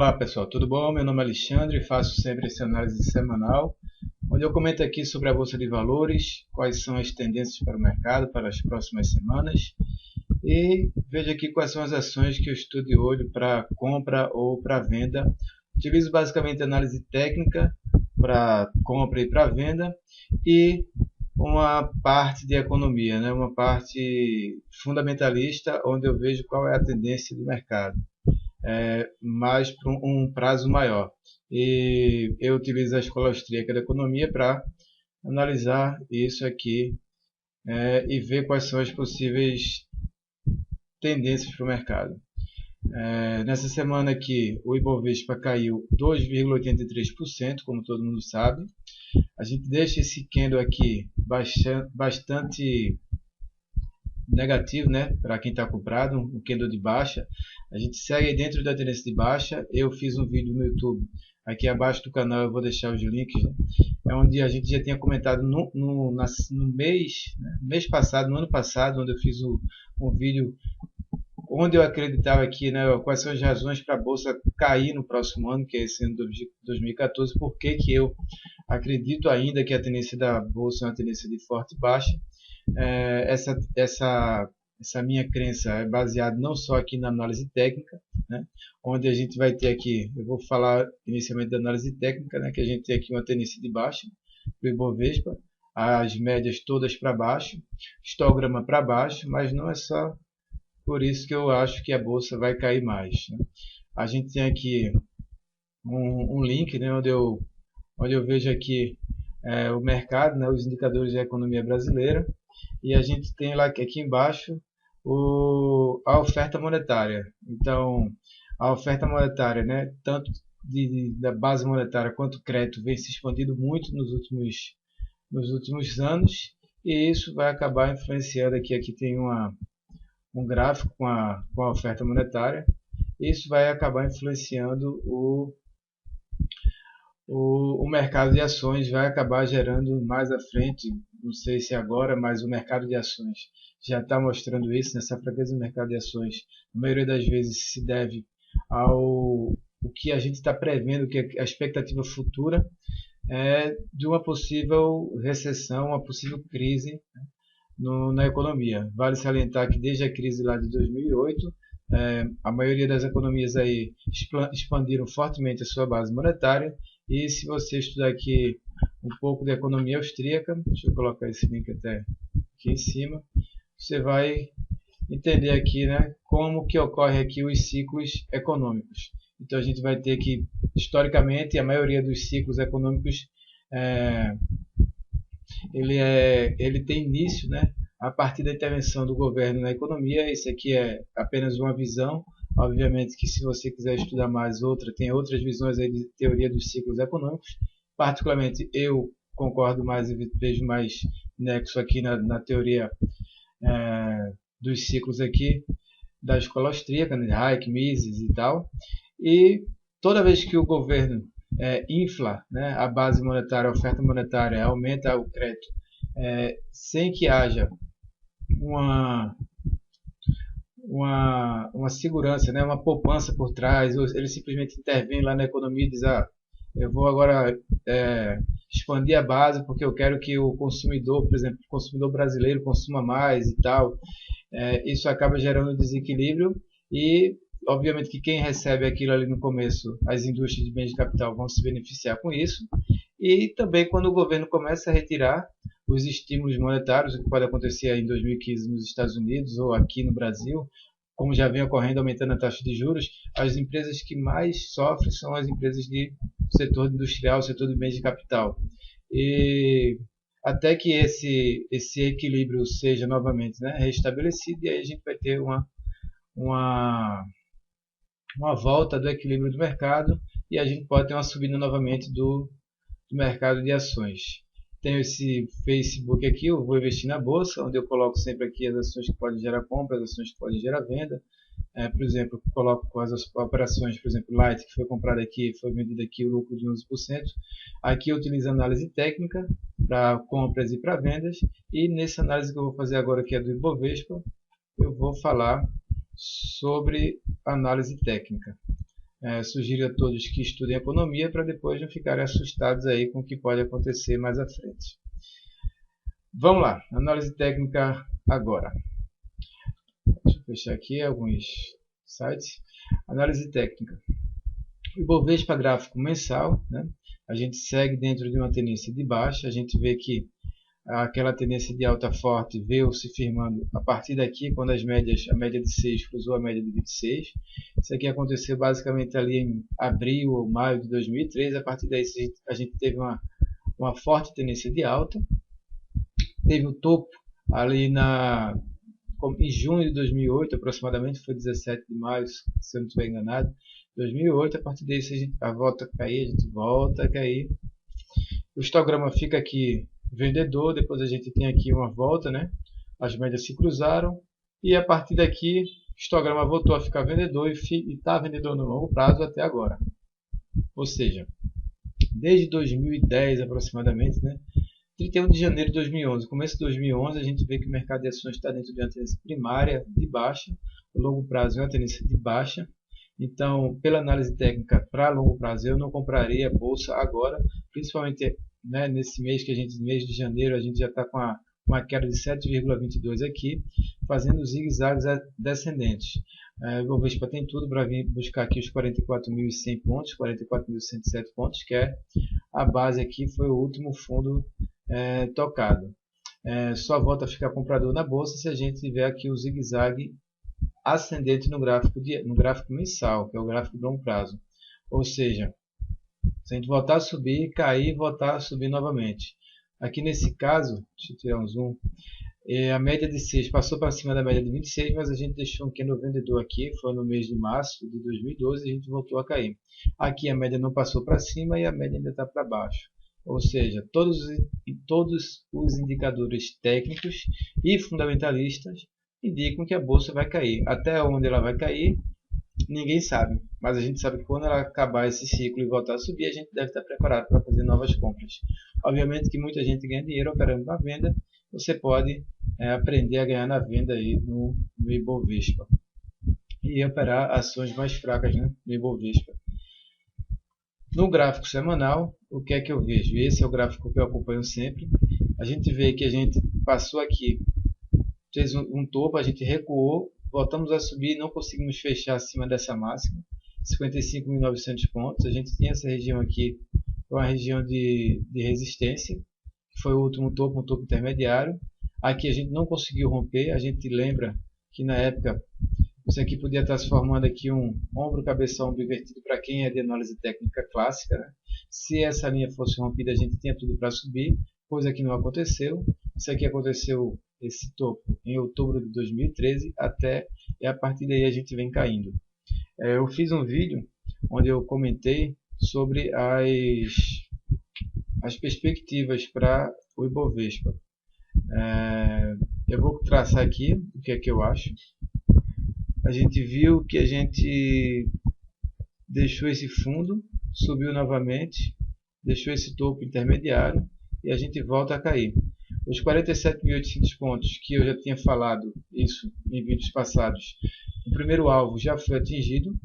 Olá pessoal, tudo bom? Meu nome é Alexandre, faço sempre essa análise semanal, onde eu comento aqui sobre a Bolsa de Valores, quais são as tendências para o mercado para as próximas semanas e vejo aqui quais são as ações que eu estou de olho para compra ou para venda. Utilizo basicamente análise técnica para compra e para venda e uma parte de economia, né? Uma parte fundamentalista, onde eu vejo qual é a tendência do mercado mas por um prazo maior. E eu utilizo a Escola Austríaca de Economia para analisar isso aqui e ver quais são as possíveis tendências para o mercado. Nessa semana aqui, o Ibovespa caiu 2,83%, como todo mundo sabe. A gente deixa esse candle aqui bastante negativo, né, para quem está comprado, um candle de baixa. A gente segue dentro da tendência de baixa. Eu fiz um vídeo no YouTube, aqui abaixo do canal eu vou deixar os links, né? É onde a gente já tinha comentado no mês passado, no ano passado, onde eu fiz um vídeo onde eu acreditava que, né, quais são as razões para a bolsa cair no próximo ano, que é esse ano de 2014, por que eu acredito ainda que a tendência da bolsa é uma tendência de forte baixa. Essa minha crença é baseada não só aqui na análise técnica, né, onde a gente vai ter aqui, eu vou falar inicialmente da análise técnica, né, que a gente tem aqui uma tendência de baixa do Ibovespa, as médias todas para baixo, histograma para baixo, mas não é só por isso que eu acho que a bolsa vai cair mais, né. A gente tem aqui um link, né, onde eu vejo aqui o mercado, né, os indicadores da economia brasileira, e a gente tem lá aqui embaixo a oferta monetária. Então, a oferta monetária, né, tanto da base monetária quanto o crédito, vem se expandindo muito nos últimos anos, e isso vai acabar influenciando aqui tem um gráfico com a oferta monetária. Isso vai acabar influenciando o mercado de ações, vai acabar gerando mais à frente, não sei se agora, mas o mercado de ações já está mostrando isso, nessa fraqueza do mercado de ações, na maioria das vezes se deve ao o que a gente está prevendo, que a expectativa futura é de uma possível recessão, uma possível crise, né, na economia. Vale salientar que desde a crise lá de 2008, a maioria das economias aí expandiram fortemente a sua base monetária, e se você estudar aqui um pouco da economia austríaca, deixa eu colocar esse link até aqui em cima, você vai entender aqui, né, como que ocorre aqui os ciclos econômicos. Então a gente vai ter que, historicamente, a maioria dos ciclos econômicos ele tem início, né, a partir da intervenção do governo na economia. Isso aqui é apenas uma visão. Obviamente que se você quiser estudar mais tem outras visões aí de teoria dos ciclos econômicos. Particularmente eu concordo mais e vejo mais nexo aqui na teoria dos ciclos aqui da escola austríaca, né, Hayek, Mises e tal. E toda vez que o governo infla, né, a base monetária, a oferta monetária, aumenta o crédito, sem que haja uma segurança, né, uma poupança por trás, ele simplesmente intervém lá na economia e diz: eu vou agora expandir a base porque eu quero que o consumidor, por exemplo, o consumidor brasileiro consuma mais e tal. Isso acaba gerando desequilíbrio e, obviamente, que quem recebe aquilo ali no começo, as indústrias de bens de capital, vão se beneficiar com isso. E também quando o governo começa a retirar os estímulos monetários, o que pode acontecer aí em 2015 nos Estados Unidos ou aqui no Brasil, como já vem ocorrendo, aumentando a taxa de juros, as empresas que mais sofrem são as empresas do setor industrial, setor de bens de capital. E até que esse equilíbrio seja novamente, né, restabelecido, e aí a gente vai ter uma volta do equilíbrio do mercado, e a gente pode ter uma subida novamente do mercado de ações. Tenho esse Facebook aqui, eu vou investir na bolsa, onde eu coloco sempre aqui as ações que podem gerar compra, as ações que podem gerar venda. Por exemplo, coloco com as operações, por exemplo, Light, que foi comprada aqui, foi vendida aqui, o lucro de 11%. Aqui eu utilizo análise técnica para compras e para vendas, e nessa análise que eu vou fazer agora, que é do Ibovespa, eu vou falar sobre análise técnica. Sugiro a todos que estudem economia para depois não ficarem assustados aí com o que pode acontecer mais à frente. Vamos lá, análise técnica agora. Deixa eu fechar aqui alguns sites. Análise técnica. O Ibovespa gráfico mensal, né? A gente segue dentro de uma tendência de baixa. A gente vê que aquela tendência de alta forte veio se firmando a partir daqui, quando a média de 6 cruzou a média de 26. Isso aqui aconteceu basicamente ali em abril ou maio de 2013. A partir daí a gente teve uma forte tendência de alta. Teve o topo ali em junho de 2008, aproximadamente, foi 17 de maio, se eu não estiver enganado, 2008. A partir daí a gente volta a cair, a gente volta a cair. O histograma fica aqui vendedor, depois a gente tem aqui uma volta, né? As médias se cruzaram e a partir daqui o histograma voltou a ficar vendedor e está vendedor no longo prazo até agora. Ou seja, desde 2010 aproximadamente, né? 31 de janeiro de 2011, começo de 2011, a gente vê que o mercado de ações está dentro de uma tendência primária de baixa, o longo prazo é uma tendência de baixa. Então, pela análise técnica para longo prazo, eu não compraria a bolsa agora, principalmente, né, nesse mês mês de janeiro, a gente já está com uma queda de 7,22 aqui, fazendo zigue-zagues descendentes. O Ibovespa tem tudo para vir buscar aqui os 44.100 pontos, 44.107 pontos, que é a base aqui, foi o último fundo tocado. Só volta a ficar comprador na bolsa se a gente tiver aqui o zigue-zague ascendente no gráfico mensal, que é o gráfico de longo prazo. Ou seja, se a gente voltar a subir, cair, voltar a subir novamente. Aqui nesse caso, deixa eu tirar um zoom, a média de 6 passou para cima da média de 26, mas a gente deixou um candle vendedor aqui, foi no mês de março de 2012 e a gente voltou a cair. Aqui a média não passou para cima e a média ainda está para baixo. Ou seja, todos os indicadores técnicos e fundamentalistas indicam que a bolsa vai cair. Até onde ela vai cair, ninguém sabe. Mas a gente sabe que quando ela acabar esse ciclo e voltar a subir, a gente deve estar preparado para fazer novas compras. Obviamente que muita gente ganha dinheiro operando na venda. Você pode aprender a ganhar na venda aí no Ibovespa. E operar ações mais fracas, né, no Ibovespa. No gráfico semanal, o que é que eu vejo? Esse é o gráfico que eu acompanho sempre. A gente vê que a gente passou aqui, fez um topo, a gente recuou, voltamos a subir e não conseguimos fechar acima dessa máxima, 55.900 pontos. A gente tinha essa região aqui, uma região de resistência, que foi o último topo, um topo intermediário. Aqui a gente não conseguiu romper, a gente lembra que na época isso aqui podia estar se formando aqui um ombro, cabeça, ombro invertido para quem é de análise técnica clássica, né? Se essa linha fosse rompida, a gente tinha tudo para subir, coisa que não aconteceu. Isso aqui aconteceu, esse topo, em outubro de 2013 e a partir daí a gente vem caindo. Eu fiz um vídeo onde eu comentei sobre as perspectivas para o Ibovespa. Eu vou traçar aqui o que é que eu acho. A gente viu que a gente deixou esse fundo, subiu novamente, deixou esse topo intermediário e a gente volta a cair. Os 47.800 pontos que eu já tinha falado isso em vídeos passados, o primeiro alvo já foi atingido.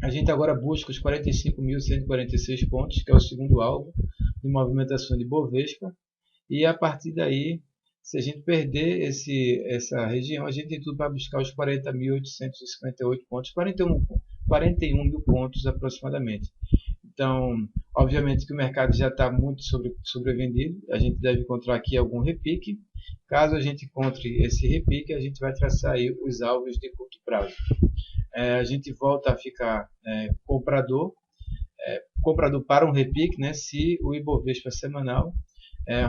A gente agora busca os 45.146 pontos, que é o segundo alvo de movimentação de Ibovespa, e a partir daí, se a gente perder essa região, a gente tem tudo para buscar os 40.858 pontos, 41 mil pontos aproximadamente. Então, obviamente que o mercado já está muito sobrevendido, a gente deve encontrar aqui algum repique. Caso a gente encontre esse repique, a gente vai traçar aí os alvos de curto prazo. A gente volta a ficar comprador para um repique, né, se o Ibovespa semanal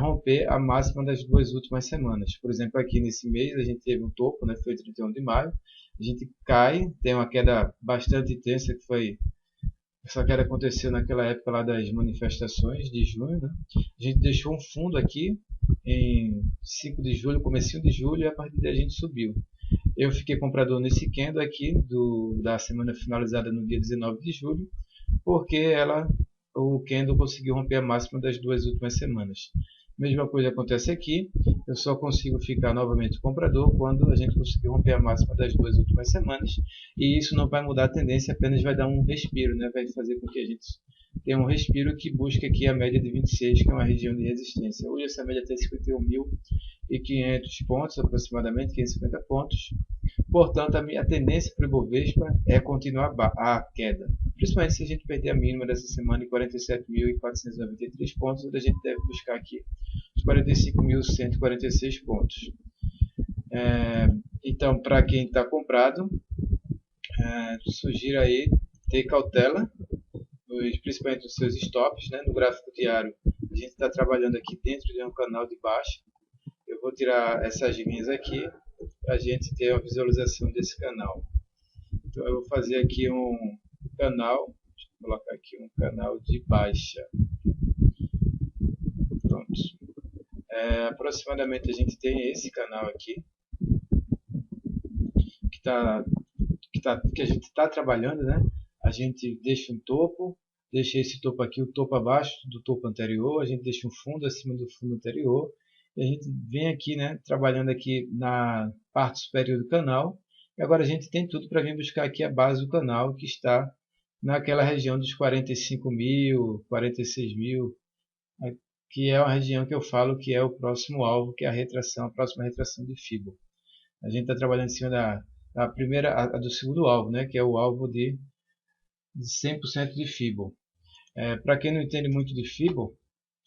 romper a máxima das duas últimas semanas. Por exemplo, aqui nesse mês a gente teve um topo, né, foi 31 de maio, a gente cai, tem uma queda bastante intensa, que foi essa queda aconteceu naquela época lá das manifestações de junho, né? A gente deixou um fundo aqui em 5 de julho, comecinho de julho, e a partir daí a gente subiu. Eu fiquei comprador nesse candle aqui da semana finalizada no dia 19 de julho, porque o candle conseguiu romper a máxima das duas últimas semanas. Mesma coisa acontece aqui, eu só consigo ficar novamente comprador quando a gente conseguir romper a máxima das 2 últimas semanas, e isso não vai mudar a tendência, apenas vai dar um respiro, né? Vai fazer com que a gente tenha um respiro que busque aqui a média de 26, que é uma região de resistência. Hoje essa média tem 51.500 pontos, aproximadamente 550 pontos. Portanto, a tendência para o Ibovespa é continuar a queda, principalmente se a gente perder a mínima dessa semana em 47.493 pontos, onde a gente deve buscar aqui os 45.146 pontos. Então, para quem está comprado, sugiro aí ter cautela, principalmente nos seus stops, né? No gráfico diário, a gente está trabalhando aqui dentro de um canal de baixa. Eu vou tirar essas linhas aqui para a gente ter a visualização desse canal. Então eu vou fazer aqui um canal, deixa eu colocar aqui um canal de baixa. Pronto. Aproximadamente a gente tem esse canal aqui, que a gente está trabalhando, né? A gente deixa um topo, deixa esse topo aqui, o topo abaixo do topo anterior, a gente deixa um fundo acima do fundo anterior, e a gente vem aqui, né, trabalhando aqui na parte superior do canal, e agora a gente tem tudo para vir buscar aqui a base do canal, que está naquela região dos 45.000, 46.000, que é uma região que eu falo que é o próximo alvo, que é a próxima retração de Fibo. A gente está trabalhando em cima do segundo alvo, né, que é o alvo de 100% de Fibo. Para quem não entende muito de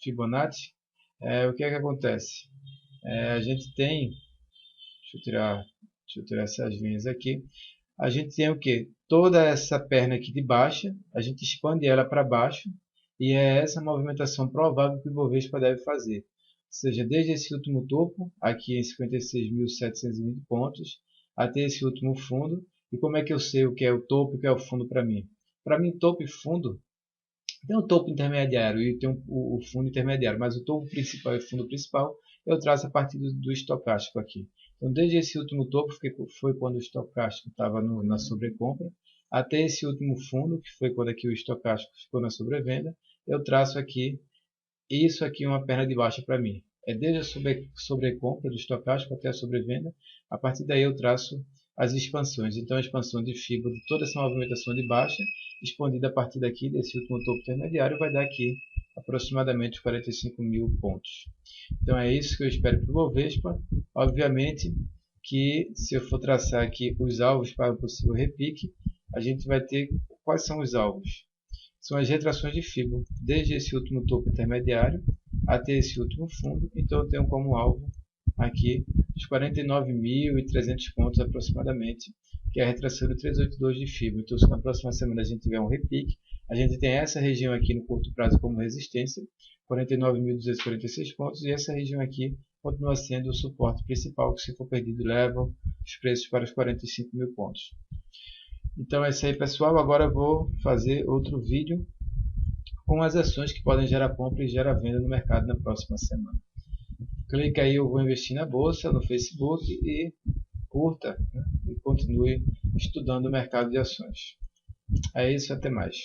Fibonacci, o que é que acontece? A gente tem, deixa eu tirar essas linhas aqui, a gente tem o que? Toda essa perna aqui de baixa, a gente expande ela para baixo, e é essa movimentação provável que o Ibovespa deve fazer. Ou seja, desde esse último topo, aqui em 56.720 pontos, até esse último fundo. E como é que eu sei o que é o topo e o que é o fundo para mim? Para mim, topo e fundo, tem o topo intermediário e tem o fundo intermediário, mas o topo principal e o fundo principal eu traço a partir do estocástico aqui. Então, desde esse último topo, que foi quando o estocástico estava na sobrecompra, até esse último fundo, que foi quando aqui o estocástico ficou na sobrevenda, eu traço aqui, isso aqui é uma perna de baixa para mim. É desde a sobrecompra do estocástico até a sobrevenda, a partir daí eu traço as expansões. Então, a expansão de Fibo de toda essa movimentação de baixa, expandida a partir daqui, desse último topo intermediário, vai dar aqui aproximadamente 45.000 pontos. Então, é isso que eu espero para o Ibovespa. Obviamente que se eu for traçar aqui os alvos para o possível repique, a gente vai ter quais são os alvos. São as retrações de Fibo, desde esse último topo intermediário até esse último fundo. Então, eu tenho como alvo aqui os 49.300 pontos aproximadamente, que é a retração do 382 de Fibo. Então, se na próxima semana a gente tiver um repique, a gente tem essa região aqui no curto prazo como resistência, 49.246 pontos, e essa região aqui continua sendo o suporte principal, que se for perdido leva os preços para os 45.000 pontos. Então é isso aí, pessoal. Agora eu vou fazer outro vídeo com as ações que podem gerar compra e gerar venda no mercado na próxima semana. Clica aí, eu vou investir na bolsa, no Facebook, e curta, né, e continue estudando o mercado de ações. É isso, até mais.